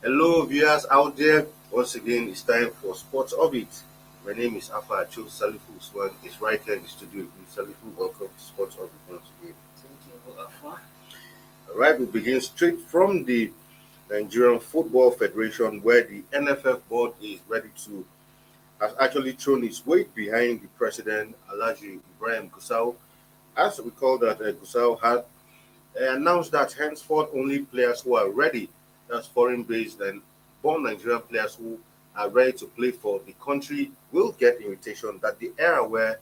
Hello, viewers out there. Once again, it's time for Sports Orbit. My name is Afa Acho Salifu Usman. Is right here in the studio with me. Salifu, welcome to Sports Orbit once again. Thank you, Afa. All right, we begin straight from the Nigerian Football Federation, where the NFF board is ready to has actually thrown its weight behind the president, Alhaji Ibrahim Gusau. As we call that, Gusau had announced that henceforth only players who are ready, that's foreign based and born Nigerian players who are ready to play for the country, will get invitation. That the era where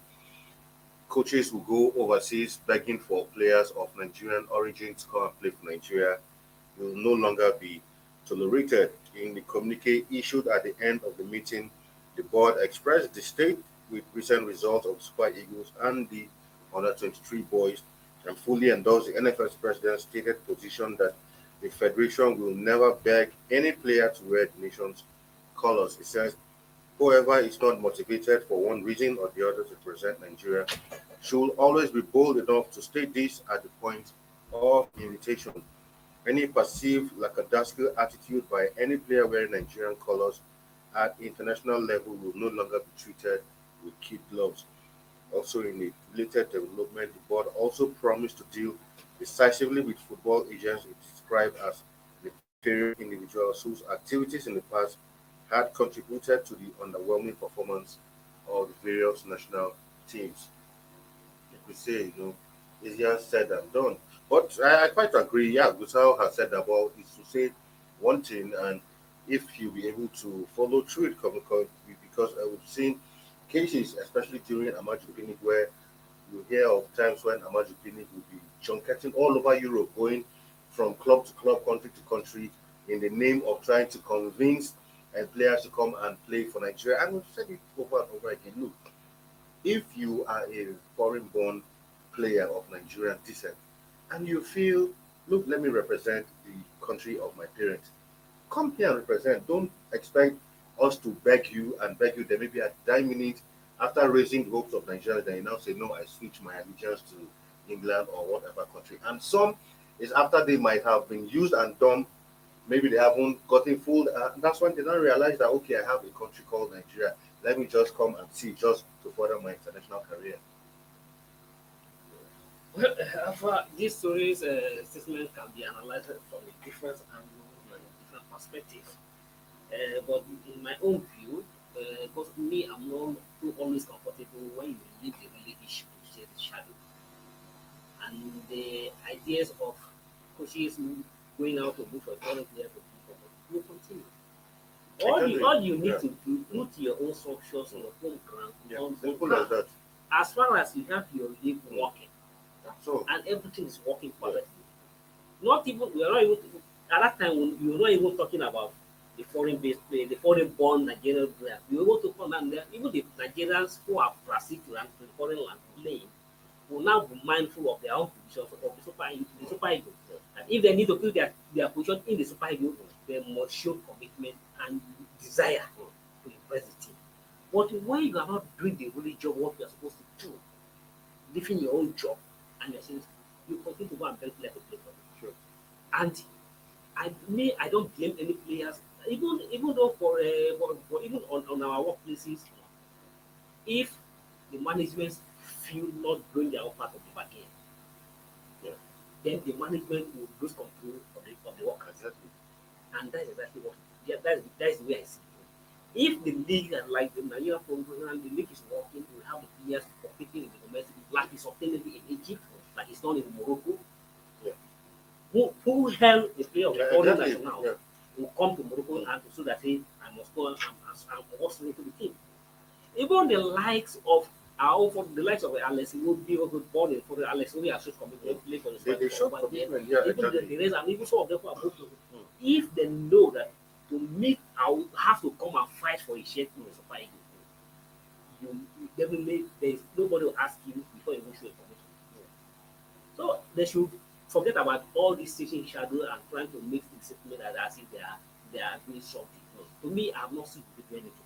coaches will go overseas begging for players of Nigerian origin to come and play for Nigeria will no longer be tolerated. In the communique issued at the end of the meeting, the board expressed disdain with recent results of the Super Eagles and the under 23 boys and fully endorsed the NFF President's stated position that the Federation will never beg any player to wear the nation's colors. It says, whoever is not motivated for one reason or the other to represent Nigeria should always be bold enough to state this at the point of invitation. Any perceived lackadaisical attitude by any player wearing Nigerian colors at international level will no longer be treated with kid gloves. Also, in a related development, the board also promised to deal decisively with football agents it described as nefarious individuals whose activities in the past had contributed to the underwhelming performance of the various national teams. Like we say, easier said than done. But I quite agree. Yeah, Gusau has said about is to say one thing, and if you be able to follow through it, because we've seen cases, especially during Amaju Clinic, where you hear of times when Amaju Clinic will be junketing all over Europe, going from club to club, country to country, in the name of trying to convince players to come and play for Nigeria. And we've said it over and over again. Look, if you are a foreign-born player of Nigerian descent and you feel, look, let me represent the country of my parents, come here and represent. Don't expect us to beg you and beg you. There may be a dying minute after raising the hopes of Nigeria, then you now say, no, I switch my allegiance to England or whatever country. And some is after they might have been used and done, maybe they haven't gotten fooled. That's when they don't realize that, okay, I have a country called Nigeria. Let me just come and see just to further my international career. Well, Afa, this story's statement can be analyzed from a different angle and a different perspective. But in my own view, because me, I'm not too always comfortable when you leave the really issue to share the shadow. And the ideas of coaches going out to look for foreign players to do for will continue. All you need to do, put your own structures on your home ground, on Simple as that. as far as you have your league working So, and everything is working perfectly. Not even we are not even at that time we were not even talking about the foreign based play, the foreign born Nigerian players. We were able to come down there, even the Nigerians who are proceed to the foreign land playing will now be mindful of their own position of the Super Eagles. And if they need to fill their position in the Super Eagles, they must show commitment and desire to impress the team. But when you are not doing the really job what you are supposed to do, leaving your own job and you're saying you continue to go and beg players to play for you. sure. And I don't blame any players, even though for even on our workplaces, if the management feel not doing their own part of the bargain, Yeah. then the management will lose control of the workers. Exactly. And that's exactly what that's the way I see it. If the league and like the Nigeria program, the league is working, we have the players competing in the domestic like is obtainable in Egypt, like it's done in Morocco. Yeah. Who held the player of the Yeah, foreign exactly. national Yeah. will come to Morocco and so that hey, I must go and I'm also into the team. Even the likes of the likes of Alex Iwobi who was born in for Alex Iwobi has shown commitment play for the They Spurs show for 1 year. commitment. Yeah, Even exactly. the rest and even some of them who are both Mm. if they know that to meet I will have to come and fight for a shirt in the Super Eagles, you definitely there is nobody will ask you before you even show a commitment. So they should forget about all this sitting shadow and trying to make the statement that as if they are doing something. No. To me, I have not seen people do anything.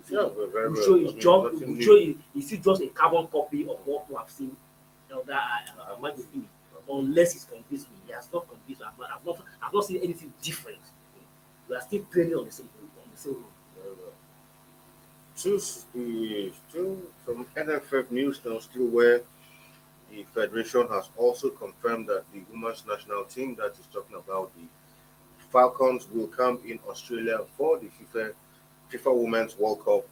Yeah, very We well. show I his mean, job, nothing we new. show is it just a carbon copy of what we have seen Elder Magufuli, unless he's convinced me. He has not convinced me. I've not seen anything different. We are still training on the same road. Very well. Still from NFF news now, still where the federation has also confirmed that the women's national team that is talking about the Falcons will come in Australia for the FIFA Women's World Cup.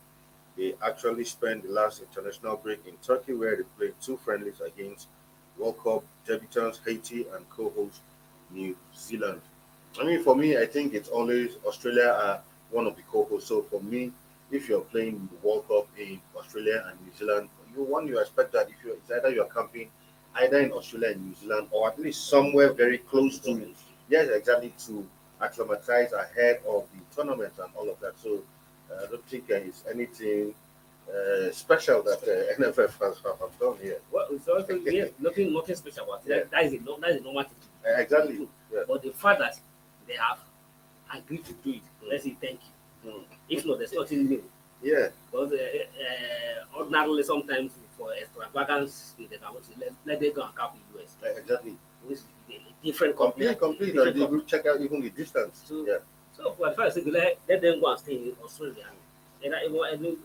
They actually spent the last international break in Turkey where they played two friendlies against World Cup debutants Haiti and co-host New Zealand. I mean, for me, I think it's always Australia are one of the co-hosts. So for me, if you're playing the World Cup in Australia and New Zealand, you expect that if you're it's either you're camping either in Australia and New Zealand or at least somewhere very close to yes, exactly to acclimatize ahead of the tournament and all of that. So I don't think there is anything special that NFF has have done here. Well, it's also yeah, nothing special about it. Yeah. That is a normal thing to Exactly. do. Yeah. But the fact that they have agreed to do it, let's say thank you. Mm. If not, there's nothing new. Yeah. Because ordinarily, sometimes for extravagance, they can also let them go and camp in US. Exactly. Which is a different Complete. different They will check out even the distance. So, Yeah. so for the fact that let them go and stay in Australia, and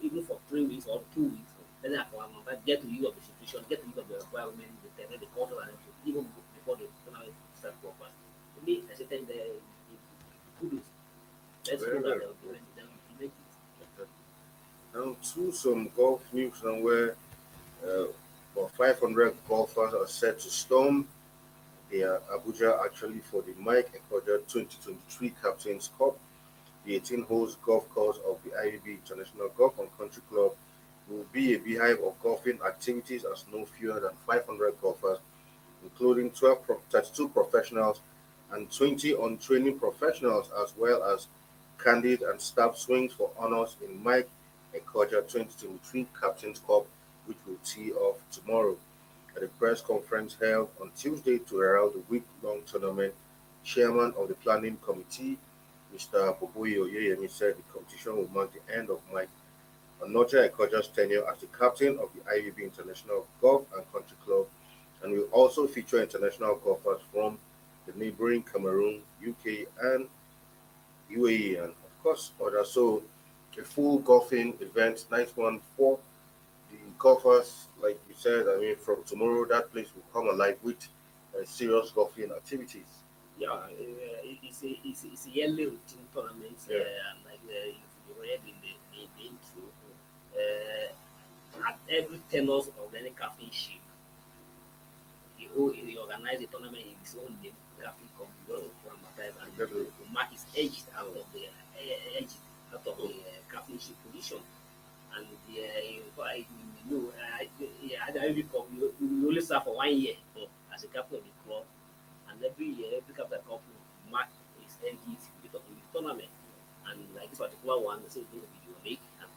even for 3 weeks or 2 weeks, let them come and get to use of the situation, get to use of the environment, the culture, and everything, even before the tournament start proper. To me, I say thank the kudos. Let's Very go well. that they'll implement it. Now to some golf news now where uh, about 500 golfers are set to storm the Abuja actually for the Mike Ecuador 2023 Captains Cup. The 18 holes golf course of the IUB International Golf and Country Club will be a beehive of golfing activities as no fewer than 500 golfers, including 32 professionals and 20 on-training professionals, as well as candid and staff swings for honors in Mike Ecuador 2023 Captains Cup, which will tee off tomorrow. At a press conference held on Tuesday to herald the week-long tournament, Chairman of the Planning Committee, Mr. Boboyi Oyeyemi, said the competition will mark the end of Mike Onoja Ekoja's tenure as the captain of the IUB International Golf and Country Club and will also feature international golfers from the neighboring Cameroon, UK, and UAE, and of course others. So, a full golfing event, nice one for the golfers, like you said. I mean, from tomorrow, that place will come alive with serious golfing activities. Yeah, it's a yearly routine tournament, Yeah. and like you read in the intro, at every tenors of any captainship, he organized the tournament in his own name, captain company from Matthias, and Definitely. to mark his edge out of the edge out of the captainship position. And at every cup, you only serve for 1 year as a captain of the club, and every year, every captain of the club will mark his exit with the tournament. And like this particular one, they say it's going to be unique, and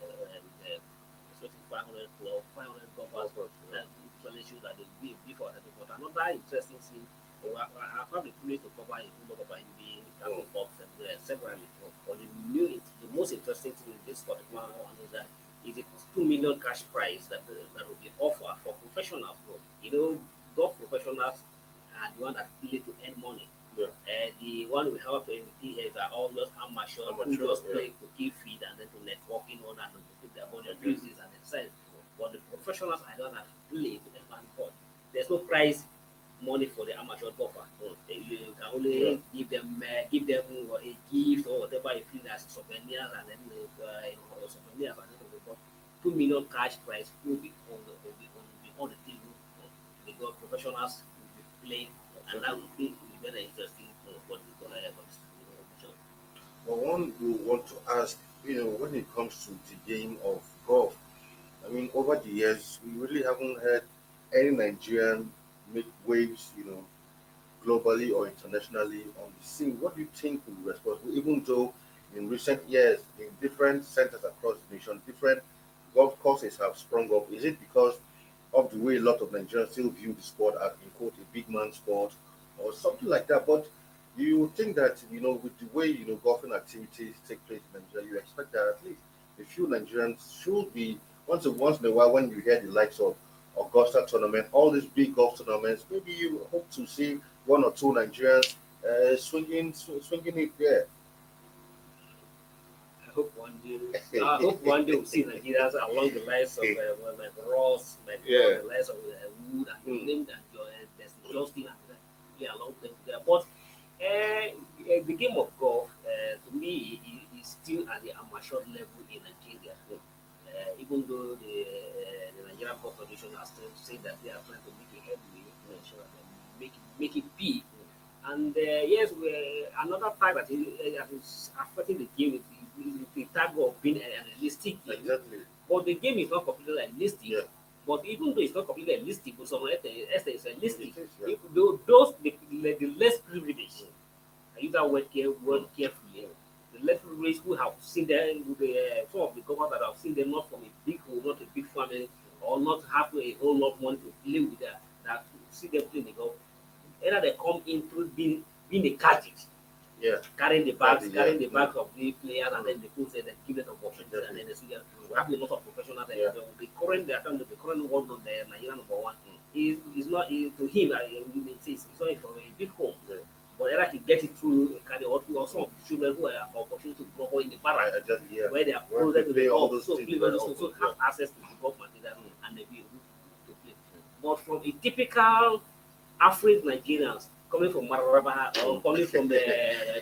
especially 500 club, 500 golfers. That usually shows that they will be before that. But another interesting thing, I found the privilege to cover in Cover in the captain box and separately. But the most interesting thing in this particular one is that is a 2 million cash prize that will be offered for professionals. You know, golf professionals are the one that really to earn money. Yeah. The one we have to here are all just amateur who just play to keep fit and then to networking on and to put their money on business and themselves. But the professionals are the one that play to earn money. There's no prize money for the amateur golfer. You can only give them a gift or whatever you feel as souvenirs and then souvenirs and then but 2 million cash prize will be on the table. The golf professionals will be playing and that will be very interesting for the competition. But one will want to ask, when it comes to the game of golf, I mean, over the years, we really haven't had any Nigerian make waves, globally or internationally on the scene. What do you think will be responsible, even though in recent years, in different centers across the nation, different golf courses have sprung up? Is it because of the way a lot of Nigerians still view the sport as, in quote, a big man sport or something like that? But you would think that, with the way, golfing activities take place in Nigeria, you expect that at least a few Nigerians should be, once in a while, when you hear the likes of Augusta tournament, all these big golf tournaments, maybe you hope to see one or two Nigerians swinging it there. I hope one day we'll see Nigerians along the lines of like Ross, like Yeah. the lines of Wood and Mm. named and there's Justin and play along them there. But the game of golf, to me, is still at the amateur level in Nigeria. Even though the Nigerian Golf Federation has still said that they are trying to make a headway to ensure that they make it big. And yes, another fact that is affecting the game is the tag of being an realistic game. Exactly. But the game is not completely realistic. Yeah. But even though it's not completely realistic, but some extent it's realistic. It is, yeah. If those the less privileged, I use that word carefully. The less privileged who have seen them, some of the governors that have seen them not from a big home, not a big family, or not have a whole lot of money to play with that see them playing the golf. Either they come in through being a caddies, Yeah. carrying the bags, Caddy, carrying yeah. the bags of the players, and then the coach say they give them opportunity, and then they see them. We have a lot of professionals. Yeah. The current one on the Nigeria number one is not to him. It's not from a big home. Yeah. But either he get it through a caddy or some of the children who have opportunity to grow in the barrack Yeah. where they are Where closer they to play the all golf, those so things play very all those, so often, have access to the golf material and they be able to play. But from a typical average Nigerians coming from Mararaba or coming from the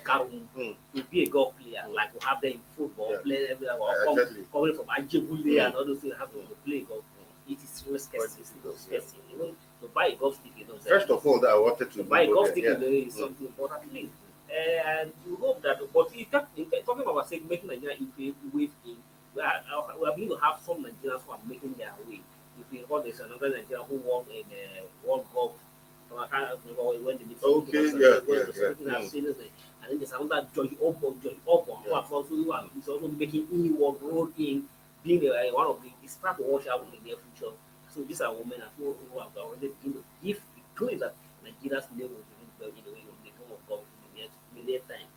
Karum Mm. to be a golf player, like we have them in football, Yeah. play everywhere, or Exactly. coming from Ajebule and all those things, have to play golf. It is so expensive. difficult, It's yeah. expensive. Even to buy a golf stick, First of all, that I wanted to to buy a go golf there, stick yeah. is something, but at least, and we hope that. But talking about saying making Nigeria wave in, we are going to have some Nigerians who are making their way. If you recall, there's another Nigerian who won in World Golf. I can't remember when the meeting Okay, was, yeah, when yeah, it was yeah. looking at seniors, and then there's another Joy Obon, who Yeah. have also who is also making e-work road in being one of the start to watch out in the near future. So these are women who have already been if it claims that Nigeria's name will be in the way of the form of God in the near time.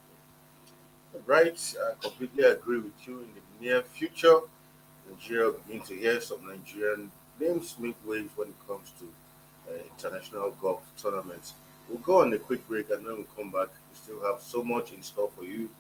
Right, I completely agree with you. In the near future, Nigeria will begin to hear some Nigerian names make waves when it comes to international golf tournaments. We'll go on a quick break and when we come back, we still have so much in store for you.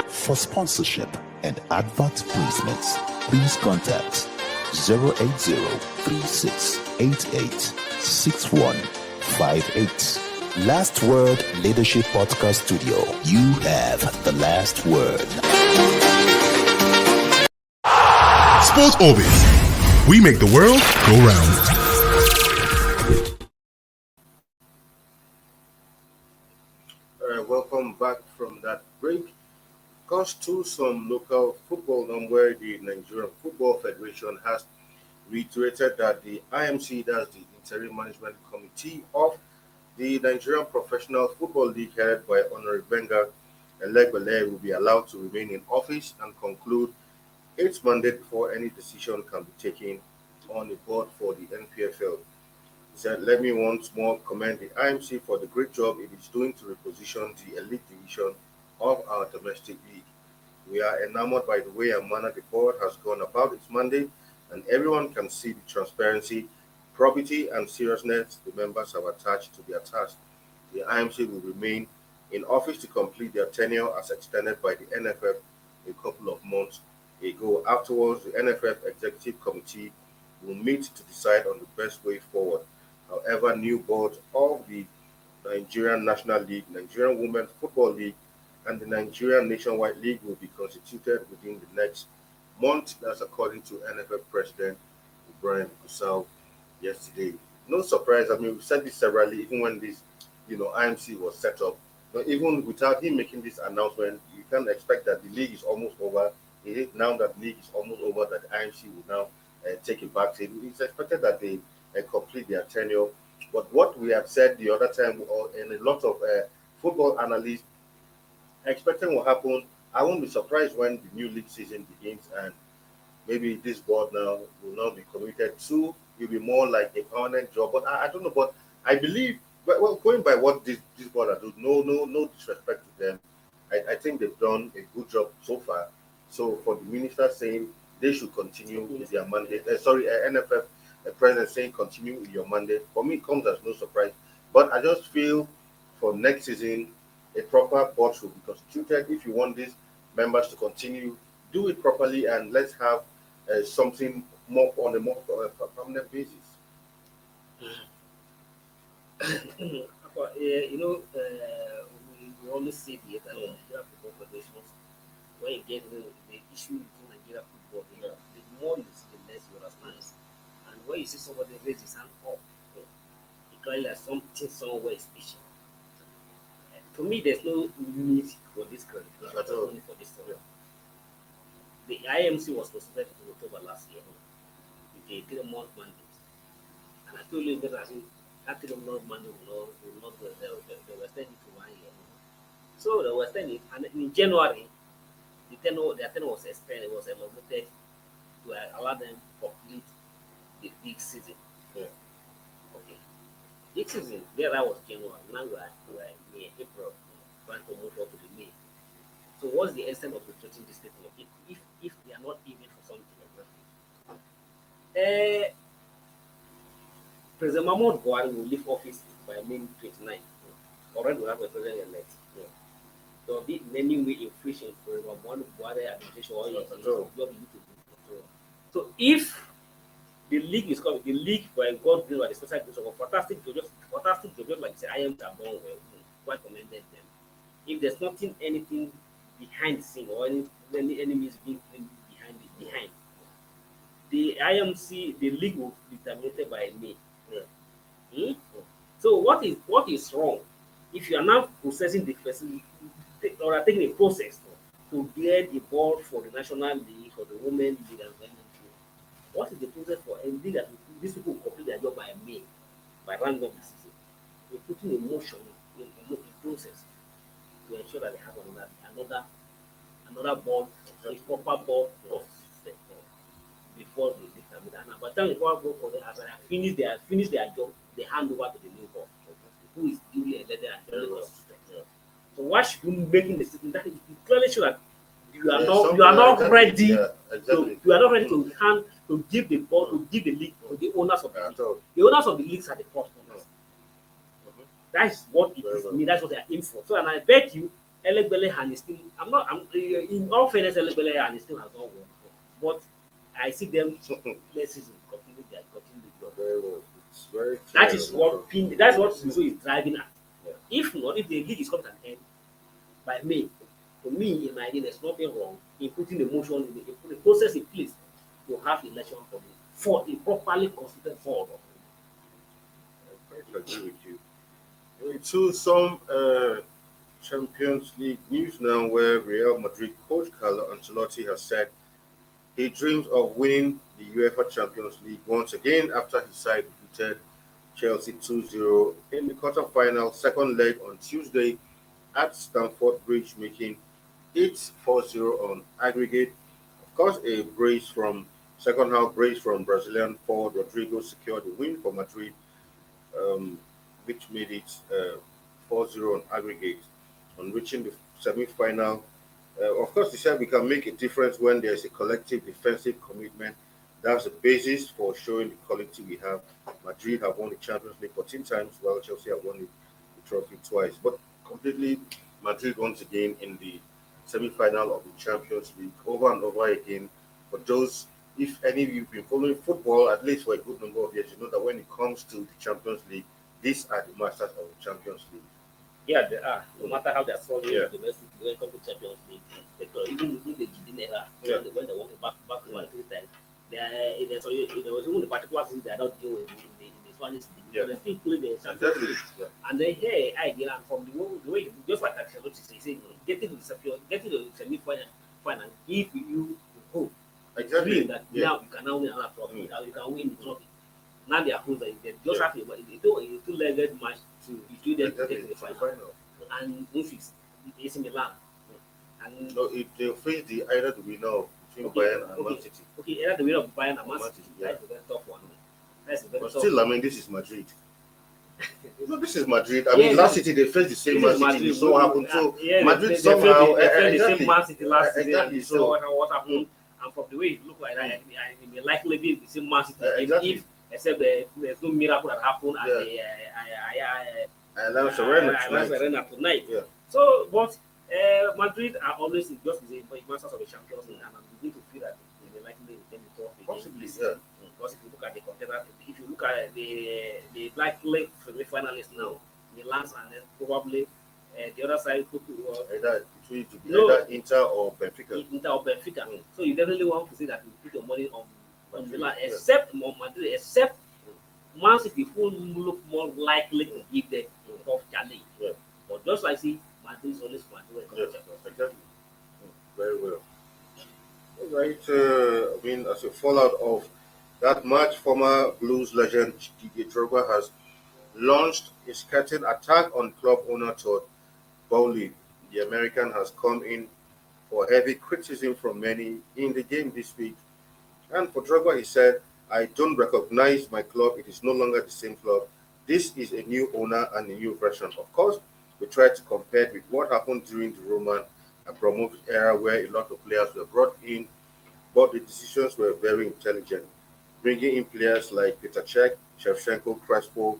For sponsorship and advert placements, please contact 080-3688-6158. Last Word Leadership Podcast Studio. You have the last word. Sports Orbit. We make the world go round. Welcome back from that break. Comes to some local football now where the Nigerian Football Federation has reiterated that the IMC, that's the Interim Management Committee of the Nigerian Professional Football League, headed by Honorary Benga Elegbele, will be allowed to remain in office and conclude its mandate before any decision can be taken on the board for the NPFL. He said, let me once more commend the IMC for the great job it is doing to reposition the elite division of our domestic league. We are enamored by the way and manner the board has gone about its mandate, and everyone can see the transparency, probity, and seriousness the members have attached to their task. The IMC will remain in office to complete their tenure as extended by the NFF a couple of months ago. Afterwards, the NFF Executive Committee will meet to decide on the best way forward. However, new board of the Nigerian National League, Nigerian Women's Football League, and the Nigerian Nationwide League will be constituted within the next month. That's according to NFF President Ibrahim Gusau yesterday. No surprise. I mean, we said this severally, even when this, IMC was set up. But even without him making this announcement, you can expect that the league is almost over. Now that the league is almost over, that the IMC will now take it back. It's expected that they complete their tenure. But what we have said the other time, and a lot of football analysts expecting what happen. I won't be surprised when the new league season begins and maybe this board now will not be committed to. It'll be more like a permanent job. But I don't know. But I believe, well, going by what this board are doing, no disrespect to them. I think they've done a good job so far. So for the minister saying they should continue with their mandate, NFF president saying continue with your mandate, for me it comes as no surprise. But I just feel for next season, a proper board should be constituted. If you want these members to continue, do it properly and let's have something more on a more permanent basis. We always say here that Nigeria football federations, when you get the issue between Nigeria football, the more you see, the less you understand. And when you see somebody raise his hand up, it clearly like something somewhere is special. To me, there's no need for this credit. Only for this story. The IMC was constituted in October last year with a 3-month mandate. And I told you that that 3-month mandate will not they were extended to 1 year. So they were extended, and in January, their tenure was extended, was elongated to allow them to complete the big season. Yeah. Okay. Big season, there I was January, now we are May, April, trying to move on to the May. So what's the extent of restricting this statement if they are not aiming for something exactly? President Mahmoud Buhari will leave office by May 29. Already we have a president elect. Yeah. There will be many way inflation for President Buhari administration or your job you need to do. So if the league is coming, the league by God will by the special grace of fantastic job like say I am done well, quite commended them. If there's nothing anything behind the scene or any enemies being behind the IMC, the league will be terminated by May. Yeah. So what is wrong if you are now processing the facility or are taking a process to get a board for the national league or the women league and women league? What is the process for a league that these people will complete their job by May, by round of the season? We're putting a motion in process to ensure that they have another board, a proper board before they determine that. Now, by the time the board go for them, as they finish their job, they hand over to the new board, who is duly elected and very consistent. Yeah. So why should you making the statement that it clearly shows that you are not ready to give the board, to give the league to the owners of the league. The owners of the leagues are the first owners. That's what it is. I mean, that's what they are in for. So, and I bet you, Elegbele and his team. In all fairness, Elegbele and his team has not won, but I see them next season continue their job. Very well. It's very that is what Suso is driving at. Yeah. If not, if the league is coming to an end by May, to me, in my idea, there's nothing wrong in putting the motion in the process in place to have election for a properly constituted board. I agree with you. To some Champions League news now, where Real Madrid coach Carlo Ancelotti has said he dreams of winning the UEFA Champions League once again after his side defeated Chelsea 2-0 in the quarter-final second leg on Tuesday at Stamford Bridge, making it 4-0 on aggregate. Of course, a second half brace from Brazilian forward Rodrigo secured the win for Madrid, which made it 4-0 on aggregate. On reaching the semi-final, of course, he said we can make a difference when there's a collective defensive commitment. That's the basis for showing the quality we have. Madrid have won the Champions League 14 times, while Chelsea have won the trophy twice. But completely, Madrid once again in the semi-final of the Champions League, over and over again. For those, if any of you have been following football, at least for a good number of years, you know that when it comes to the Champions League, these are the masters of the Champions League. Yeah, they are. No matter how they're struggling Yeah. domestic, when it comes to Champions League, even in the Gideon era, Yeah. when they won back to 1 3 times, there was even the particular season they are not doing in the Spanish league. Yeah. But they still play the Champions Exactly. League. Yeah. And then here, and from the way just like Ancelotti say, getting to the semi-final, give you hope. Exactly. Dream that Yeah. now you can now win another trophy. Now you can win the trophy. Now they are close. They just have to. But it's a two-legged match between them to get to the final. And if it's AC Milan, and No, they face either the winner between Bayern and Man City. okay, either the winner of Bayern and Man Man City, City, yeah. that's a very tough one. That's a very But tough still, I one. mean, this is Madrid. No, this is Madrid. I Yeah, mean, last City they faced the same This is Man City. So happened. So yeah, Madrid they somehow they faced the exactly. same Man City last season. Exactly. And So what happened? And from the way it looked like that, it may likely be the same Man City exactly. if except there's no miracle that happened at the Allianz Arena Allianz tonight. Arena tonight. Yeah. So, but Madrid are always just the masters of the Champions League, and I'm beginning to feel that they may likely retain the trophy. Possibly, this yeah. season. Because if you look at the contender, if you look at the black league finalists now, Milan and then probably the other side could be Either it will to be No. either Inter or Benfica. Inter or Benfica. Mm. So you definitely want to say that you put your money on Madrid, Milan, yeah. except Madrid, except Man City who look more likely to give them a tough challenge. Yeah. But just like see, Madrid is always Madrid. Yes, exactly. Very well. All right. I mean, as a fallout of that match, former Blues legend Didier Drogba has launched a scathing attack on club owner Todd Bowley. The American has come in for heavy criticism from many in the game this week. And for Drogba, he said, "I don't recognize my club. It is no longer the same club. This is a new owner and a new version." Of course, we tried to compare it with what happened during the Roman Abramovich era, where a lot of players were brought in, but the decisions were very intelligent. Bringing in players like Peter Cech, Shevchenko, Crespo,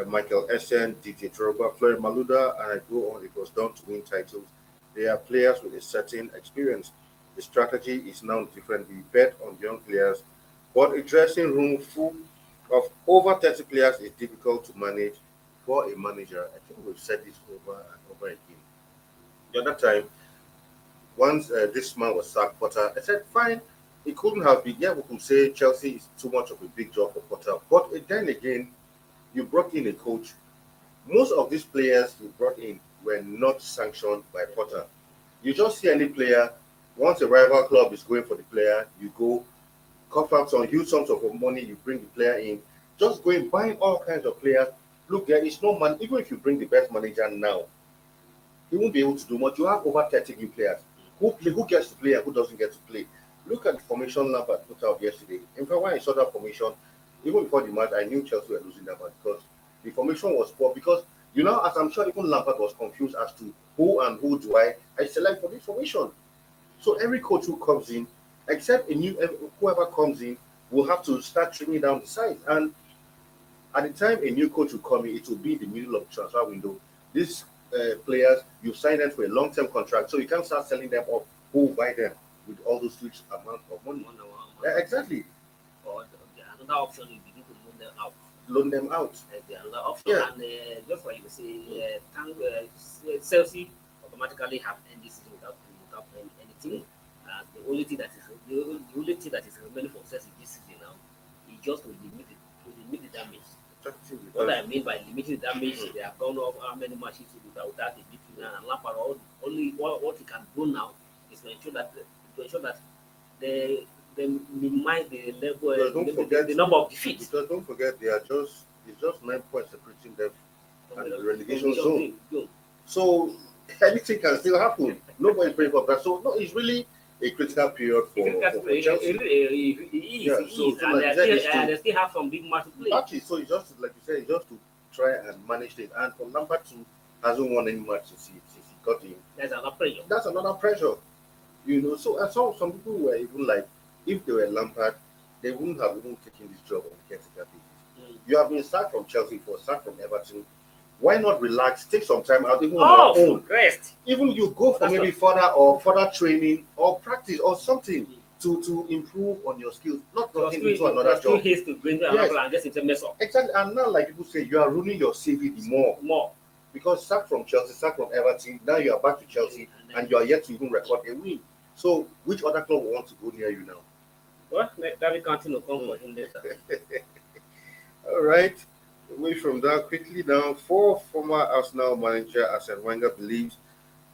Michael Essien, DJ Drogba, Florian Malouda, and I go on. It was done to win titles. They are players with a certain experience. The strategy is now different. We bet on young players, but a dressing room full of over 30 players is difficult to manage for a manager. I think we've said this over and over again. The other time, once this man was sacked, Potter, I said, fine, it couldn't have been. Yeah, we could say Chelsea is too much of a big job for Potter. But then again, you brought in a coach. Most of these players you brought in were not sanctioned by Potter. You just see any player, once a rival club is going for the player, you go, cough up some huge sums of money, you bring the player in, just going buying all kinds of players. Look, there is no man, even if you bring the best manager now, he won't be able to do much. You have over 30 new players. Who gets to play and who doesn't get to play? Look at the formation Lampard put out yesterday. In fact, when I saw that formation, even before the match, I knew Chelsea were losing that match because the formation was poor. Because, as I'm sure even Lampard was confused as to who do I select for this formation. So every coach who comes in, except whoever comes in, will have to start trimming down the size. And at the time a new coach will come in, it will be in the middle of the transfer window. These players, you sign them for a long-term contract, so you can't start selling them off. Who will buy them with all those huge amounts of money? Yeah, exactly. Or another option is begin to loan them out. Loan them out. The another option, Yeah. and just like you say, Chelsea automatically have ended this season without playing anything. The only thing that is remaining for Chelsea this season now is just to limit the damage. What I mean by limiting the damage, they have gone off how many matches without a beating, and Lampard only what he can do now is to ensure that they minimize the level, Because don't forget the number of defeats. Because don't forget, it's just 9 points separating them and the relegation zone. So anything can still happen. Nobody's praying for that. So no, it's really a critical period for Chelsea. And they still have some big match to play. Actually, so it's just like you said, it's just to try and manage it. And for number 2, hasn't won any match since he got in. That's another pressure. That's another pressure. So and some people were even like, if they were Lampard, they wouldn't have even taken this job on a caretaker basis. You have been sacked from Chelsea, sacked from Everton. Why not relax, take some time out, even on your own? Rest. Even you go for maybe further training or practice or something to improve on your skills, not getting into another job. To bring another and just mess up. Exactly. And now, like people say, you are ruining your CV the more. because sacked from Chelsea, sacked from Everton, now you are back to Chelsea, and you are yet to even record a win. So, which other club wants to go near you now? Well, David Coutinho come for him later. All right. Away from that, quickly now, former Arsenal manager Arsene Wenger believes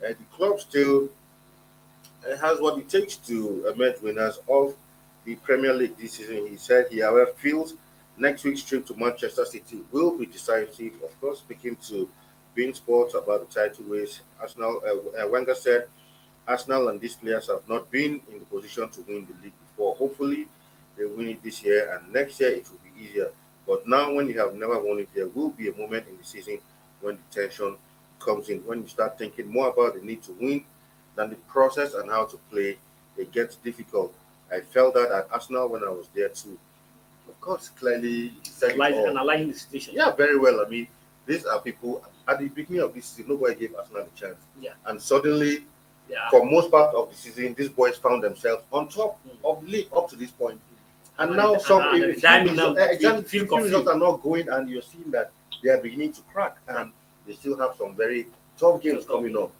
the club still has what it takes to emerge winners of the Premier League this season. He said he, however, feels next week's trip to Manchester City will be decisive. Of course, speaking to Bein Sports about the title race, Wenger said Arsenal and these players have not been in the position to win the league before. Hopefully, they win it this year, and next year it will be easier. But now, when you have never won it, there will be a moment in the season when the tension comes in. When you start thinking more about the need to win than the process and how to play, it gets difficult. I felt that at Arsenal when I was there too. Of course, clearly he said it all. Analyzing the situation. Yeah, very well. I mean, these are people at the beginning of this season, nobody gave Arsenal a chance. Yeah. And suddenly, Yeah. for most part of the season, these boys found themselves on top of the league up to this point. And now few results are not going, and you're seeing that they are beginning to crack, and they still have some very tough games coming up.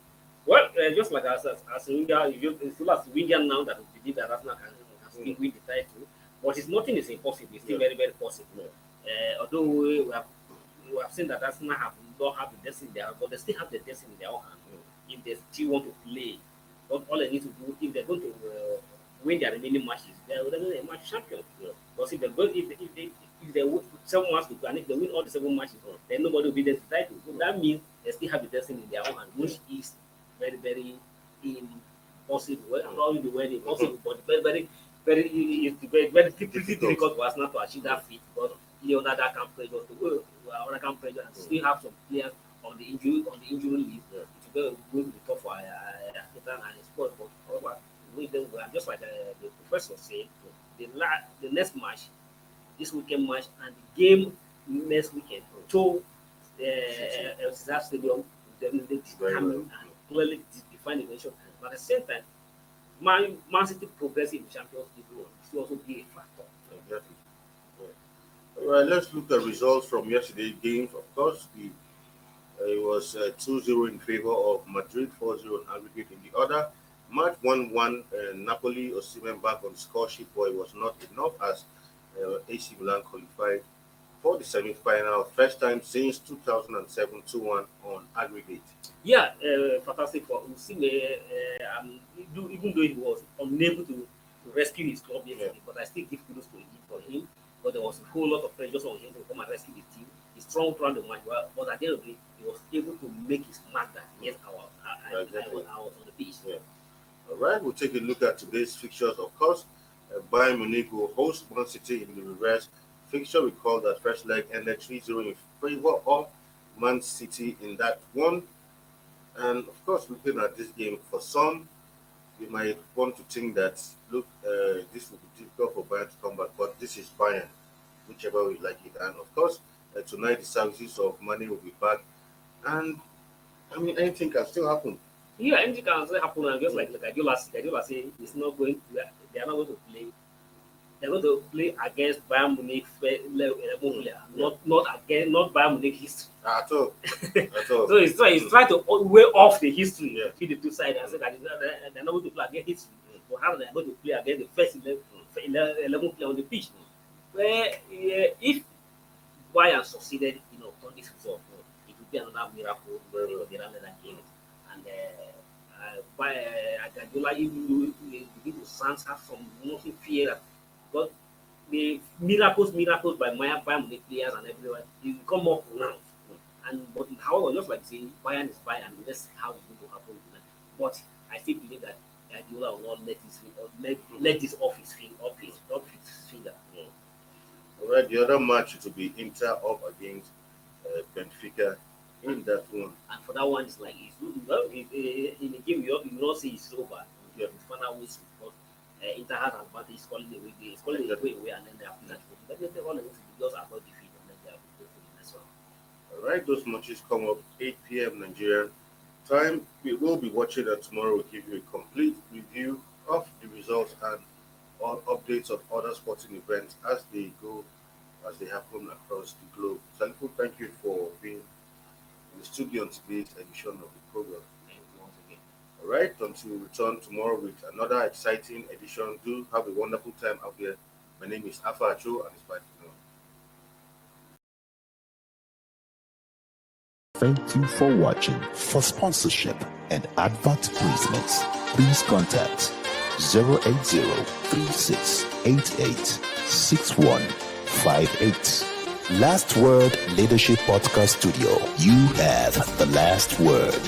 Well, just like as Winger, it's still as Winger now that we believe that Arsenal can still win the title, but nothing is impossible. It's still very, very possible. Although we have seen that Arsenal don't have the destiny in their hand, but they still have the destiny in their own hand. If they still want to play, but all they need to do, if they're going to win their remaining matches, they're going to be a match champion. Because if they 7 matches to go, and if they win all the 7 matches, then nobody will be there to title. So that means they still have the destiny in their own hand, which is very, very impossible. Well, not really very impossible, but very, very difficult for Arsenal to achieve that feat, because Leonardo can pressure and still have some players on the injury list. It will go to the top for Arteta and his squad. But with them, just like the professor said, the next match, this weekend match, and the game next weekend to Cesar Stadium, definitely determine and clearly define the nation. But at the same time, Man City progressing in the Champions League will also be a factor. Exactly. All right, let's look at results from yesterday's games. Of course, it was 2-0 in favor of Madrid, 4-0 in aggregate in the other. Match 1-1, Napoli Osimhen back on the score sheet, but it was not enough as AC Milan qualified for the semi-final, first time since 2007, 2-1 on aggregate. Yeah, fantastic for Osimhen. Even though he was unable to rescue his club yesterday, but I still give kudos to him for him. But there was a whole lot of pressure on him to come and rescue the team. He strong throughout the match, but at the end of the day, he was able to make his mark that yes, I was on the pitch. Yeah. All right, we'll take a look at today's fixtures. Of course, Bayern Munich will host Man City in the reverse fixture. Recall that first leg ended 3-0 in favor of Man City in that one. And of course, looking at this game, for some, you might want to think that, look, this will be difficult for Bayern to come back, but this is Bayern, whichever way you like it. And of course, tonight the services of money will be back. And I mean, anything can still happen. Yeah, anything can still happen. And just like Guardiola said, it's not going. They are not going to play. They're going to play against Bayern Munich player, not Bayern Munich history. At all. At all. So he's trying to weigh off the history between the two sides and say that they're not going to play against history, but how they're going to play against the first 11 player on the pitch. Where if Bayern succeeded, on this result, it would be another miracle for the Ramadan game. And Guardiola even begin to sense some nothing fear, but the miracles by Bayern Munich players and everyone, it become more pronounced. But however, just like saying Bayern is Bayern, that's how it's going to happen. But I still believe that Guardiola will not let this off his finger. All right, the other match to be Inter up against Benfica in that one. And for that one, it's like in the game you not say it's over. You have the final whistle because Inter has an advantage. It's calling away, and then they have that. But they all just avoid defeat, and then they have to go for the next one. All right, those matches come up 8 p.m. Nigerian time. We will be watching that tomorrow. We'll give you a complete review of the results and all updates of other sporting events as they happen across the globe. Thank you for being in the studio on today's edition of the program. Thank you once again. All right, until we return tomorrow with another exciting edition. Do have a wonderful time out there. My name is Afa Acho, and it's bye for now. Thank you for watching. For sponsorship and advert placements, please contact 080-3688-6158. Last Word Leadership Podcast Studio. You have the last word.